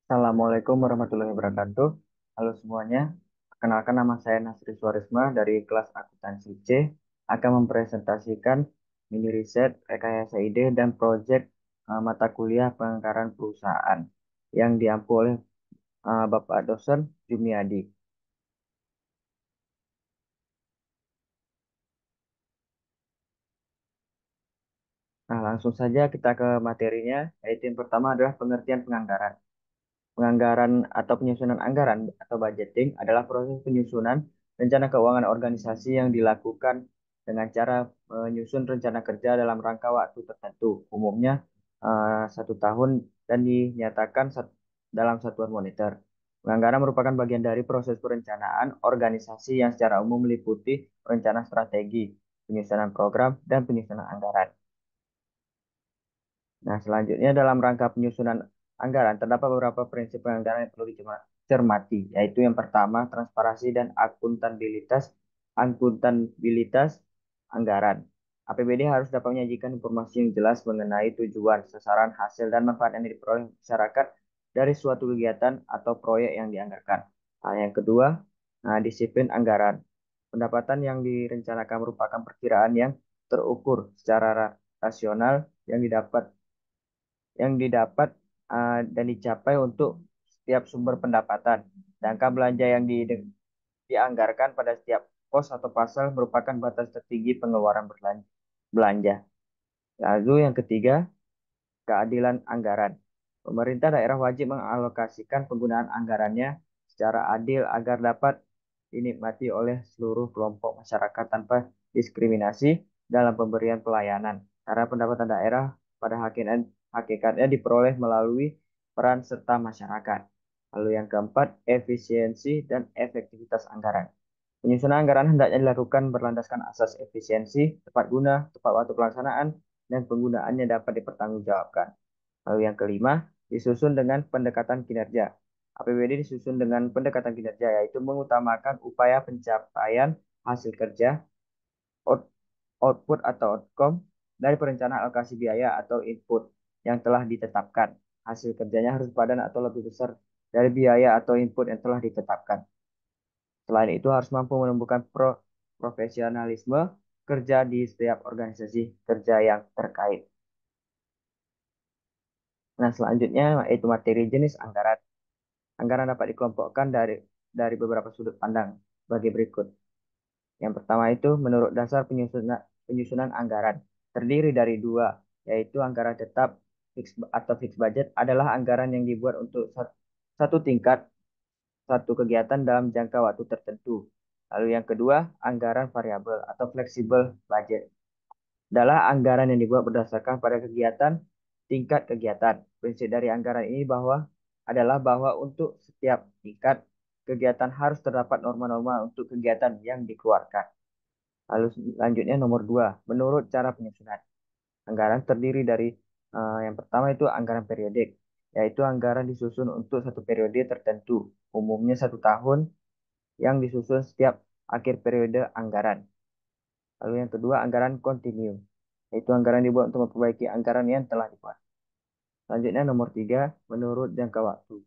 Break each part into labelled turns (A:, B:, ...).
A: Assalamualaikum warahmatullahi wabarakatuh. Halo semuanya. Perkenalkan nama saya Nasri Suarisma dari kelas akuntansi C akan mempresentasikan mini riset, rekayasa ide, dan proyek mata kuliah penganggaran perusahaan yang diampu oleh Bapak dosen Jumiadi. Nah, langsung saja kita ke materinya, yaitu yang pertama adalah pengertian penganggaran. Penganggaran atau penyusunan anggaran atau budgeting adalah proses penyusunan rencana keuangan organisasi yang dilakukan dengan cara menyusun rencana kerja dalam rangka waktu tertentu, umumnya 1 tahun dan dinyatakan dalam satuan moneter. Penganggaran merupakan bagian dari proses perencanaan organisasi yang secara umum meliputi perencanaan strategi, penyusunan program, dan penyusunan anggaran. Nah, selanjutnya dalam rangka penyusunan anggaran terdapat beberapa prinsip penganggaran yang perlu dicermati, yaitu yang pertama, transparansi dan akuntabilitas anggaran. APBD harus dapat menyajikan informasi yang jelas mengenai tujuan, sasaran, hasil, dan manfaat yang diperoleh masyarakat dari suatu kegiatan atau proyek yang dianggarkan. Nah, yang kedua, disiplin anggaran. Pendapatan yang direncanakan merupakan perkiraan yang terukur secara rasional yang didapat dan dicapai untuk setiap sumber pendapatan. Sedangkan belanja yang dianggarkan pada setiap pos atau pasal merupakan batas tertinggi pengeluaran belanja. Lalu yang ketiga, keadilan anggaran. Pemerintah daerah wajib mengalokasikan penggunaan anggarannya secara adil agar dapat dinikmati oleh seluruh kelompok masyarakat tanpa diskriminasi dalam pemberian pelayanan. Karena pendapatan daerah pada hakikatnya diperoleh melalui peran serta masyarakat. Lalu yang keempat, efisiensi dan efektivitas anggaran. Penyusunan anggaran hendaknya dilakukan berlandaskan asas efisiensi, tepat guna, tepat waktu pelaksanaan, dan penggunaannya dapat dipertanggungjawabkan. Lalu yang kelima, disusun dengan pendekatan kinerja. APBD disusun dengan pendekatan kinerja, yaitu mengutamakan upaya pencapaian hasil kerja, out- output atau outcome dari perencanaan alokasi biaya atau input yang telah ditetapkan. Hasil kerjanya harus padan atau lebih besar dari biaya atau input yang telah ditetapkan. Selain itu harus mampu menumbuhkan profesionalisme kerja di setiap organisasi kerja yang terkait. Nah, selanjutnya yaitu materi jenis anggaran. Anggaran dapat dikelompokkan dari beberapa sudut pandang sebagai berikut. Yang pertama itu menurut dasar penyusunan anggaran terdiri dari dua, yaitu anggaran tetap atau fixed budget adalah anggaran yang dibuat untuk satu tingkat satu kegiatan dalam jangka waktu tertentu. Lalu yang kedua, anggaran variabel atau flexible budget adalah anggaran yang dibuat berdasarkan pada kegiatan tingkat kegiatan. Prinsip dari anggaran ini adalah bahwa untuk setiap tingkat kegiatan harus terdapat norma-norma untuk kegiatan yang dikeluarkan. Lalu selanjutnya nomor dua, menurut cara penyusunan. Anggaran terdiri dari yang pertama itu anggaran periodik, yaitu anggaran disusun untuk satu periode tertentu, umumnya 1 tahun yang disusun setiap akhir periode anggaran. Lalu yang kedua anggaran kontinu, yaitu anggaran dibuat untuk memperbaiki anggaran yang telah dibuat. Selanjutnya nomor tiga, menurut jangka waktu.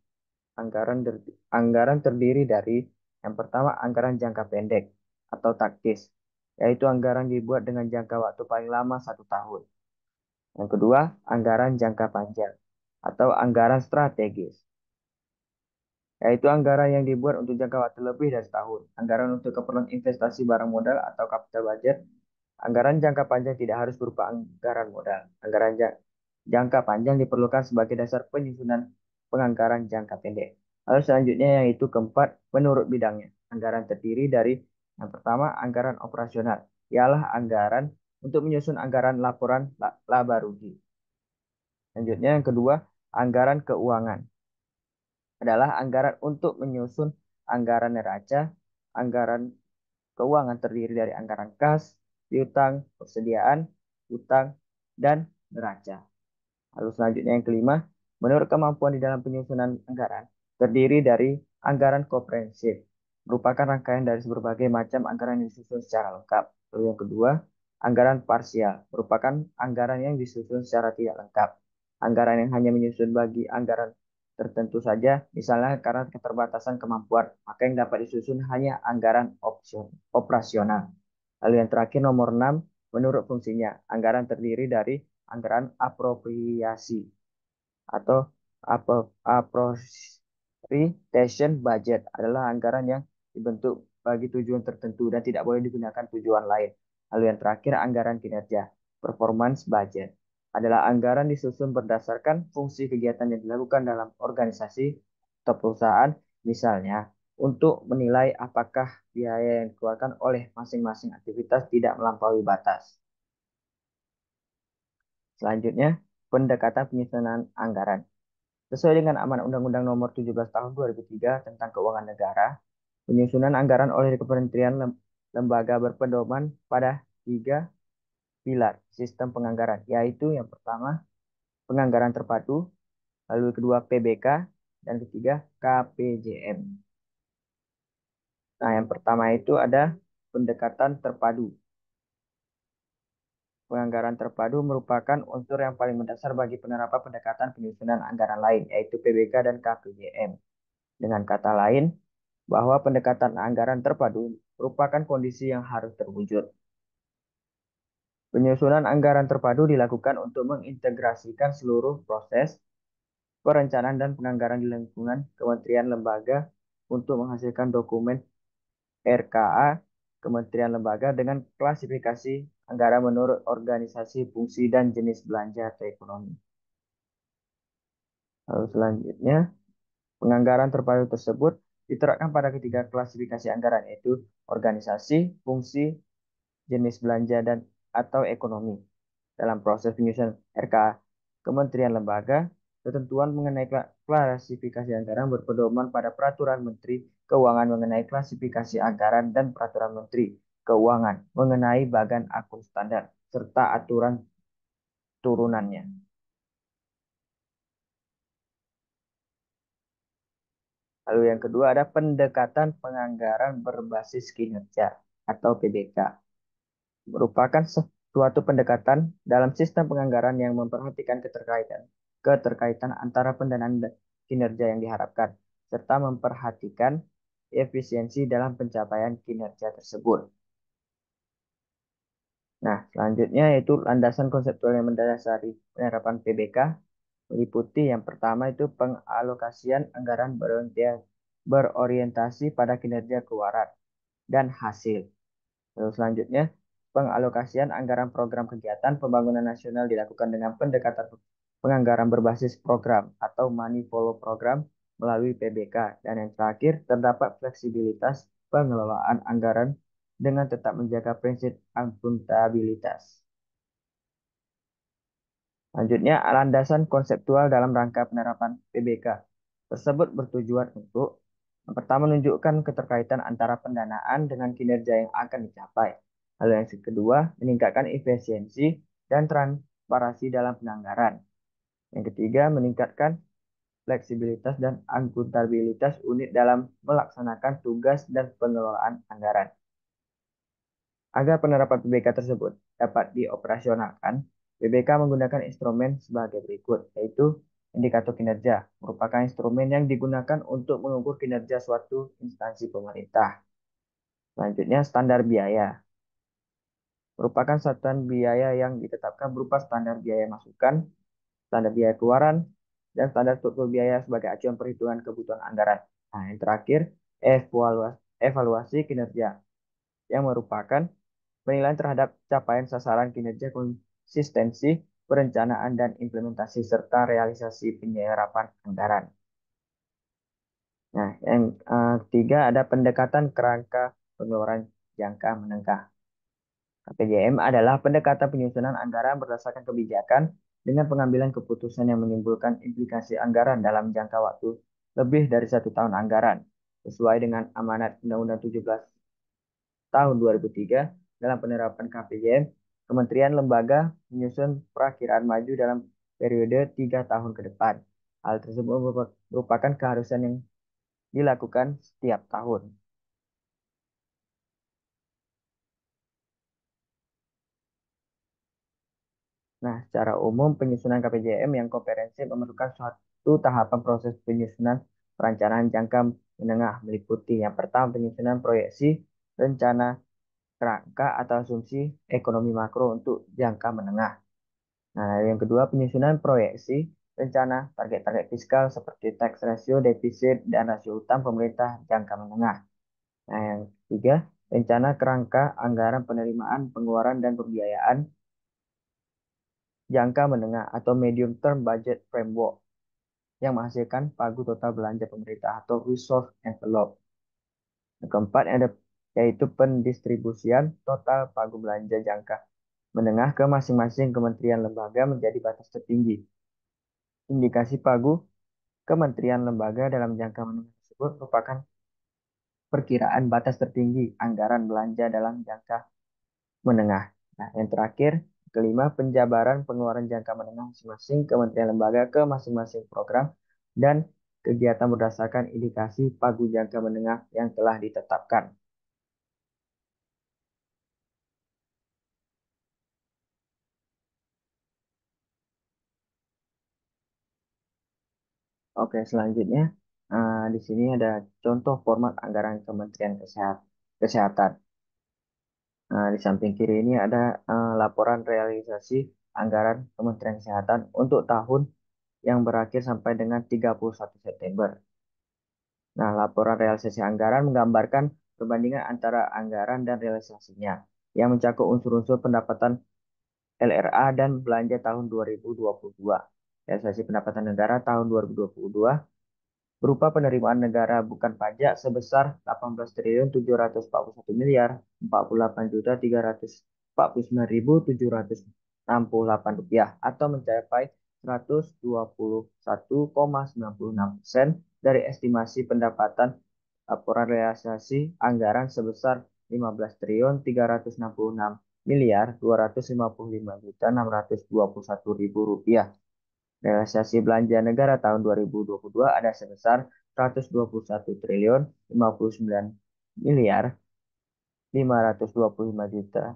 A: Anggaran terdiri dari yang pertama anggaran jangka pendek atau taktis, yaitu anggaran dibuat dengan jangka waktu paling lama 1 tahun. Yang kedua, anggaran jangka panjang atau anggaran strategis, yaitu anggaran yang dibuat untuk jangka waktu lebih dari setahun. Anggaran untuk keperluan investasi barang modal atau capital budget. Anggaran jangka panjang tidak harus berupa anggaran modal. Anggaran jangka panjang diperlukan sebagai dasar penyusunan penganggaran jangka pendek. Lalu selanjutnya yaitu keempat, menurut bidangnya. Anggaran terdiri dari yang pertama, anggaran operasional. Ialah anggaran untuk menyusun anggaran laporan laba rugi. Selanjutnya yang kedua, anggaran keuangan. Adalah anggaran untuk menyusun anggaran neraca. Anggaran keuangan terdiri dari anggaran kas, piutang, persediaan, utang, dan neraca. Lalu selanjutnya yang kelima, menurut kemampuan di dalam penyusunan anggaran, terdiri dari anggaran komprehensif, merupakan rangkaian dari berbagai macam anggaran yang disusun secara lengkap. Lalu yang kedua, anggaran parsial, merupakan anggaran yang disusun secara tidak lengkap. Anggaran yang hanya menyusun bagi anggaran tertentu saja, misalnya karena keterbatasan kemampuan, maka yang dapat disusun hanya anggaran operasional. Lalu yang terakhir nomor 6, menurut fungsinya, anggaran terdiri dari anggaran apropriasi atau appropriation budget adalah anggaran yang dibentuk bagi tujuan tertentu dan tidak boleh digunakan tujuan lain. Lalu yang terakhir anggaran kinerja, performance budget adalah anggaran disusun berdasarkan fungsi kegiatan yang dilakukan dalam organisasi atau perusahaan, misalnya untuk menilai apakah biaya yang dikeluarkan oleh masing-masing aktivitas tidak melampaui batas. Selanjutnya, pendekatan penyusunan anggaran. Sesuai dengan amanat Undang-Undang Nomor 17 Tahun 2003 tentang Keuangan Negara, penyusunan anggaran oleh Kementerian Lembaga berpedoman pada tiga pilar sistem penganggaran, yaitu yang pertama penganggaran terpadu, lalu kedua PBK, dan ketiga KPJM. Nah, yang pertama itu ada pendekatan terpadu. Penganggaran terpadu merupakan unsur yang paling mendasar bagi penerapan pendekatan penyusunan anggaran lain, yaitu PBK dan KPJM. Dengan kata lain, bahwa pendekatan anggaran terpadu merupakan kondisi yang harus terwujud. Penyusunan anggaran terpadu dilakukan untuk mengintegrasikan seluruh proses perencanaan dan penganggaran di lingkungan kementerian lembaga untuk menghasilkan dokumen RKA kementerian lembaga dengan klasifikasi anggaran menurut organisasi, fungsi, dan jenis belanja atau ekonomi. Lalu selanjutnya, penganggaran terpadu tersebut diterapkan pada ketiga klasifikasi anggaran, yaitu organisasi, fungsi, jenis belanja, dan atau ekonomi. Dalam proses penyusunan RKA Kementerian Lembaga, ketentuan mengenai klasifikasi anggaran berpedoman pada Peraturan Menteri Keuangan mengenai klasifikasi anggaran dan Peraturan Menteri Keuangan mengenai bagan akun standar, serta aturan turunannya. Lalu yang kedua ada pendekatan penganggaran berbasis kinerja atau PBK. Merupakan suatu pendekatan dalam sistem penganggaran yang memperhatikan keterkaitan antara pendanaan dan kinerja yang diharapkan, serta memperhatikan efisiensi dalam pencapaian kinerja tersebut. Nah, selanjutnya yaitu landasan konseptual yang mendasari penerapan PBK meliputi yang pertama itu pengalokasian anggaran berorientasi pada kinerja keuangan dan hasil. Lalu selanjutnya, pengalokasian anggaran program kegiatan pembangunan nasional dilakukan dengan pendekatan penganggaran berbasis program atau money follow program melalui PBK. Dan yang terakhir, terdapat fleksibilitas pengelolaan anggaran dengan tetap menjaga prinsip akuntabilitas. Selanjutnya, landasan konseptual dalam rangka penerapan PBK tersebut bertujuan untuk yang pertama menunjukkan keterkaitan antara pendanaan dengan kinerja yang akan dicapai. Lalu yang kedua, meningkatkan efisiensi dan transparansi dalam penganggaran. Yang ketiga, meningkatkan fleksibilitas dan akuntabilitas unit dalam melaksanakan tugas dan pengelolaan anggaran. Agar penerapan PBK tersebut dapat dioperasionalkan, PBK menggunakan instrumen sebagai berikut, yaitu indikator kinerja, merupakan instrumen yang digunakan untuk mengukur kinerja suatu instansi pemerintah. Selanjutnya, standar biaya, merupakan satuan biaya yang ditetapkan berupa standar biaya masukan, standar biaya keluaran, dan standar struktur biaya sebagai acuan perhitungan kebutuhan anggaran. Nah, yang terakhir, evaluasi kinerja, yang merupakan penilaian terhadap capaian sasaran kinerja konsistensi, perencanaan dan implementasi, serta realisasi penyerapan anggaran. Nah, yang ketiga ada pendekatan kerangka pengeluaran jangka menengah. KPJM adalah pendekatan penyusunan anggaran berdasarkan kebijakan dengan pengambilan keputusan yang menimbulkan implikasi anggaran dalam jangka waktu lebih dari 1 tahun anggaran, sesuai dengan amanat Undang-Undang 17 tahun 2003 dalam penerapan KPJM, Kementerian Lembaga menyusun perakiraan maju dalam periode 3 tahun ke depan. Hal tersebut merupakan keharusan yang dilakukan setiap tahun. Nah, secara umum penyusunan KPJM yang komprehensif memerlukan suatu tahapan proses penyusunan perencanaan jangka menengah meliputi yang pertama penyusunan proyeksi rencana kerangka atau asumsi ekonomi makro untuk jangka menengah. Nah, yang kedua penyusunan proyeksi rencana target-target fiskal seperti tax ratio, defisit, dan rasio utang pemerintah jangka menengah. Nah, yang ketiga rencana kerangka anggaran penerimaan, pengeluaran, dan pembiayaan jangka menengah atau medium term budget framework yang menghasilkan pagu total belanja pemerintah atau resource envelope. Yang keempat ada yaitu pendistribusian total pagu belanja jangka menengah ke masing-masing kementerian lembaga menjadi batas tertinggi. Indikasi pagu kementerian lembaga dalam jangka menengah tersebut merupakan perkiraan batas tertinggi anggaran belanja dalam jangka menengah. Nah, yang terakhir, kelima, penjabaran pengeluaran jangka menengah masing-masing kementerian lembaga ke masing-masing program dan kegiatan berdasarkan indikasi pagu jangka menengah yang telah ditetapkan. Oke, selanjutnya di sini ada contoh format anggaran Kementerian Kesehatan. Di samping kiri ini ada laporan realisasi anggaran Kementerian Kesehatan untuk tahun yang berakhir sampai dengan 31 September. Nah, laporan realisasi anggaran menggambarkan perbandingan antara anggaran dan realisasinya yang mencakup unsur-unsur pendapatan LRA dan belanja tahun 2022. Realisasi pendapatan negara tahun 2022 berupa penerimaan negara bukan pajak sebesar 18 triliun 741 miliar 48.349.768 rupiah atau mencapai 121,96% dari estimasi pendapatan laporan realisasi anggaran sebesar 15 triliun 366 miliar 255.621.000 rupiah. Realisasi belanja negara tahun 2022 ada sebesar 121 triliun 59 miliar 525 juta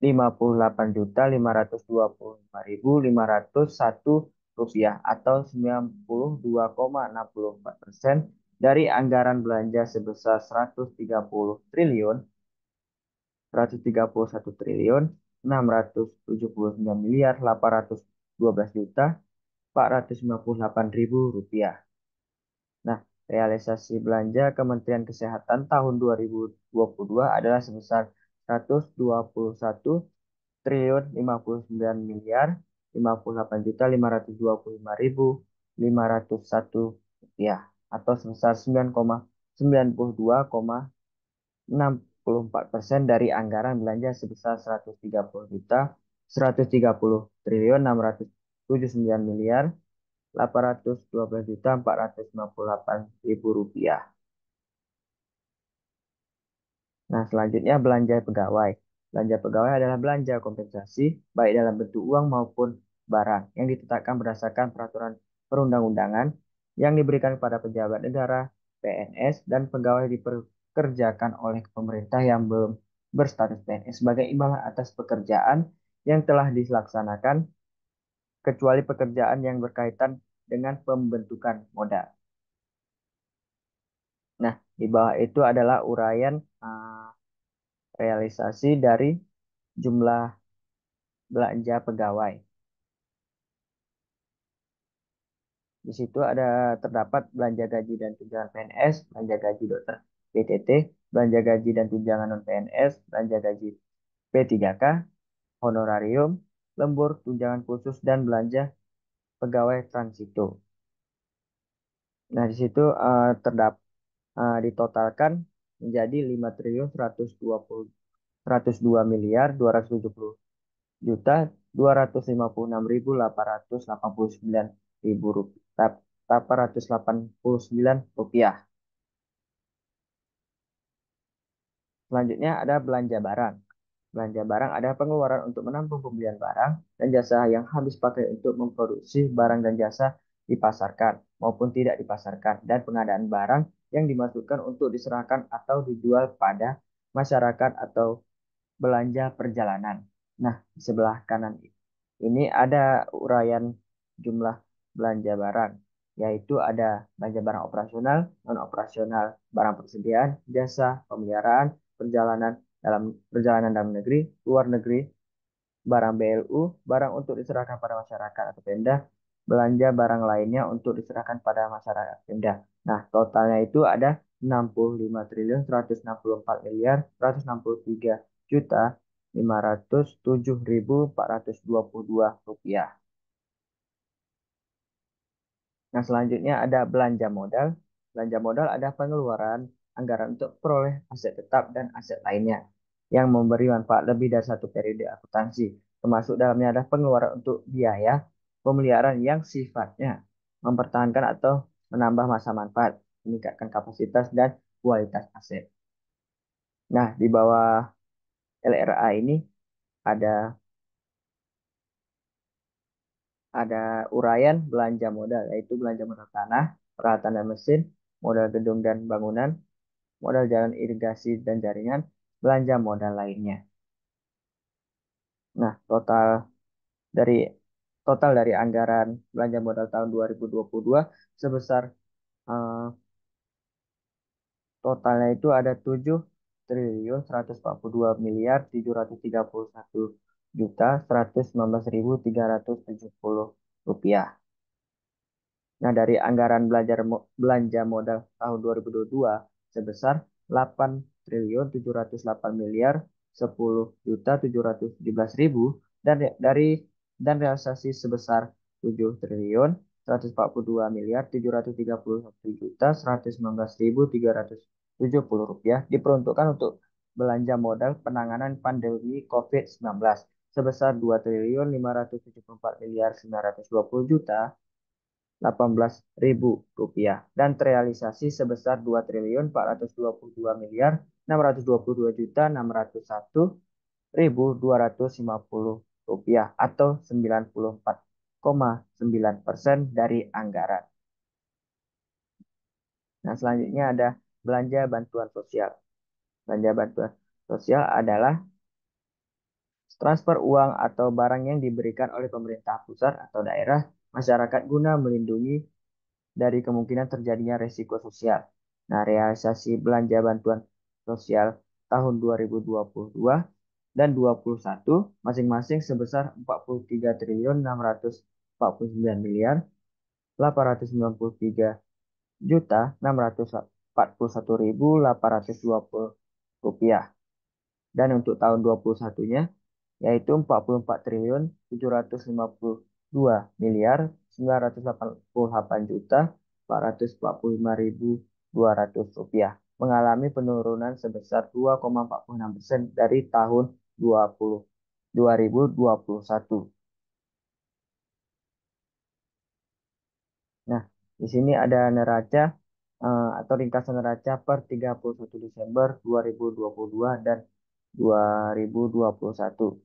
A: 58.525.501 rupiah atau 92,64% dari anggaran belanja sebesar 131 triliun 679 miliar 812 juta 458.000 rupiah. Nah, realisasi belanja Kementerian Kesehatan tahun 2022 adalah sebesar 121 triliun 59 miliar 589.525.501 rupiah atau sebesar 9,92,64% dari anggaran belanja sebesar 130.139.812.458.000 rupiah. Nah, selanjutnya belanja pegawai. Belanja pegawai adalah belanja kompensasi baik dalam bentuk uang maupun barang yang ditetapkan berdasarkan peraturan perundang-undangan yang diberikan kepada pejabat negara, PNS, dan pegawai dipekerjakan oleh pemerintah yang belum berstatus PNS sebagai imbalan atas pekerjaan yang telah dilaksanakan kecuali pekerjaan yang berkaitan dengan pembentukan modal. Nah, di bawah itu adalah uraian realisasi dari jumlah belanja pegawai. Di situ terdapat belanja gaji dan tunjangan PNS, belanja gaji dokter PTT, belanja gaji dan tunjangan non-PNS, belanja gaji P3K, honorarium, lembur, tunjangan khusus, dan belanja pegawai transito. Nah, di situ terdapat ditotalkan menjadi 5.120.269.889.889 rupiah. Selanjutnya ada belanja barang. Belanja barang adalah pengeluaran untuk menampung pembelian barang dan jasa yang habis pakai untuk memproduksi barang dan jasa dipasarkan maupun tidak dipasarkan dan pengadaan barang yang dimasukkan untuk diserahkan atau dijual pada masyarakat atau belanja perjalanan. Nah, di sebelah kanan ini ada uraian jumlah belanja barang. yaitu ada belanja barang operasional, non-operasional, barang persediaan, jasa, pemeliharaan, perjalanan perjalanan dalam negeri, luar negeri, barang BLU, barang untuk diserahkan pada masyarakat atau Pemda, belanja barang lainnya untuk diserahkan pada masyarakat Pemda. Nah, totalnya itu ada 65.163.507.422 rupiah. Nah, selanjutnya ada belanja modal. Belanja modal ada pengeluaran anggaran untuk peroleh aset tetap dan aset lainnya yang memberi manfaat lebih dari satu periode akuntansi. Termasuk dalamnya ada pengeluaran untuk biaya pemeliharaan yang sifatnya mempertahankan atau menambah masa manfaat, meningkatkan kapasitas dan kualitas aset. Nah, di bawah LRA ini ada ada uraian belanja modal, yaitu belanja modal tanah, peralatan dan mesin, modal gedung dan bangunan, modal jalan irigasi dan jaringan, belanja modal lainnya. Nah, dari total dari anggaran belanja modal tahun 2022 sebesar eh, totalnya itu ada 7.141.331.119.370 rupiah. Nah, dari anggaran belanja modal tahun 2022 sebesar 8.708.010.717.000 dan realisasi sebesar 7.141.731.119.370 rupiah diperuntukkan untuk belanja modal penanganan pandemi COVID-19 sebesar 2.574.920.000 Rp18.000 dan terrealisasi sebesar 2.422.622.601.250 rupiah atau 94,9% dari anggaran. Nah, selanjutnya ada belanja bantuan sosial. Belanja bantuan sosial adalah transfer uang atau barang yang diberikan oleh pemerintah pusat atau daerah masyarakat guna melindungi dari kemungkinan terjadinya resiko sosial. Nah, realisasi belanja bantuan sosial tahun 2022 dan 2021 masing-masing sebesar 43.809.891.820 rupiah. Dan untuk tahun 21-nya yaitu 44.758.988.445.200 rupiah, mengalami penurunan sebesar 2,46% dari tahun 2021. Nah, di sini ada neraca atau ringkasan neraca per 31 Desember 2022 dan 2021.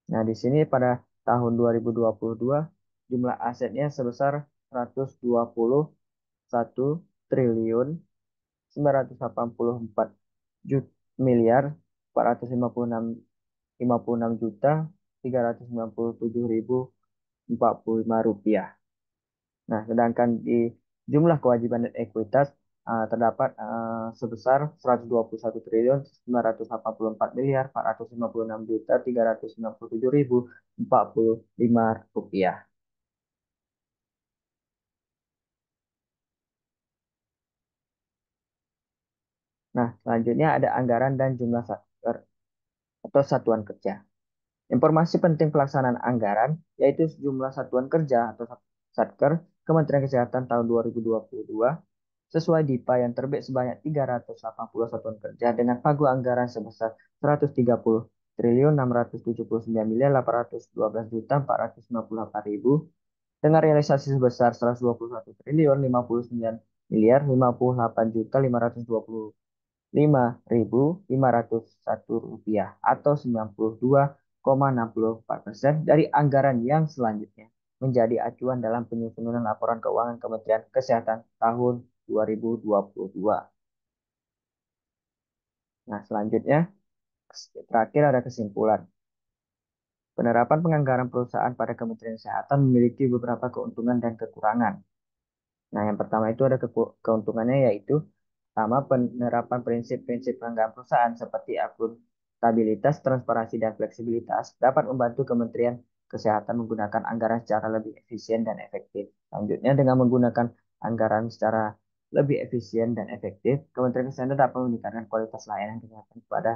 A: Nah, di sini pada tahun 2022 jumlah asetnya sebesar 121.354.956.397.045 rupiah. Nah, sedangkan di jumlah kewajiban dan ekuitas terdapat sebesar 121.956.456.397.045 rupiah. Nah, selanjutnya ada anggaran dan jumlah satker atau satuan kerja. Informasi penting pelaksanaan anggaran yaitu sejumlah satuan kerja atau satker Kementerian Kesehatan tahun 2022 sesuai DIPA yang terbit sebanyak 380 satuan kerja dengan pagu anggaran sebesar 130.679.812.498.000 dengan realisasi sebesar 121.059.551.521 rupiah atau 92,64% dari anggaran yang selanjutnya menjadi acuan dalam penyusunan laporan keuangan Kementerian Kesehatan tahun 2022. Nah, selanjutnya terakhir ada kesimpulan. Penerapan penganggaran perusahaan pada Kementerian Kesehatan memiliki beberapa keuntungan dan kekurangan. Nah, yang pertama itu ada keuntungannya yaitu pertama penerapan prinsip-prinsip penyelenggaraan perusahaan seperti akuntabilitas, transparansi, dan fleksibilitas dapat membantu Kementerian Kesehatan menggunakan anggaran secara lebih efisien dan efektif. Selanjutnya, dengan menggunakan anggaran secara lebih efisien dan efektif, Kementerian Kesehatan dapat meningkatkan kualitas layanan kesehatan kepada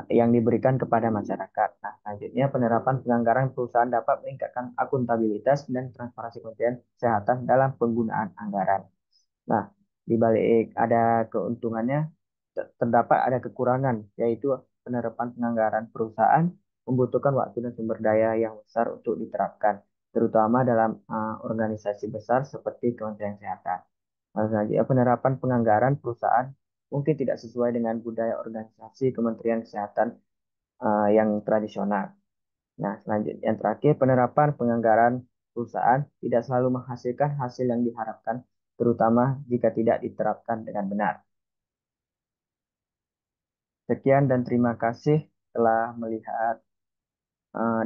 A: yang diberikan kepada masyarakat. Nah, selanjutnya penerapan penganggaran perusahaan dapat meningkatkan akuntabilitas dan transparansi Kementerian Kesehatan dalam penggunaan anggaran. Nah, di balik ada keuntungannya, terdapat ada kekurangan, yaitu penerapan penganggaran perusahaan membutuhkan waktu dan sumber daya yang besar untuk diterapkan, terutama dalam organisasi besar seperti Kementerian Kesehatan. Selanjutnya, penerapan penganggaran perusahaan mungkin tidak sesuai dengan budaya organisasi Kementerian Kesehatan yang tradisional. Nah, selanjutnya yang terakhir, penerapan penganggaran perusahaan tidak selalu menghasilkan hasil yang diharapkan, terutama jika tidak diterapkan dengan benar. Sekian dan terima kasih telah melihat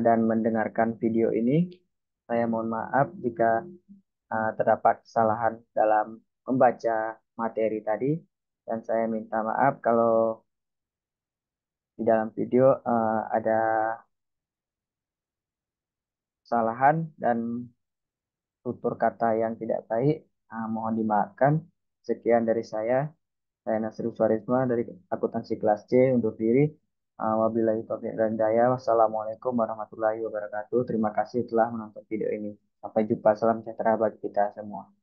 A: dan mendengarkan video ini. Saya mohon maaf jika terdapat kesalahan dalam membaca materi tadi, dan saya minta maaf kalau di dalam video ada kesalahan dan tutur kata yang tidak baik. Mohon dimaafkan. Sekian dari saya. Saya Nasri Suarisma dari akuntansi kelas C untuk diri. Wabillahi taufiq dan hidayah. Wassalamualaikum warahmatullahi wabarakatuh. Terima kasih telah menonton video ini. Sampai jumpa. Salam sejahtera bagi kita semua.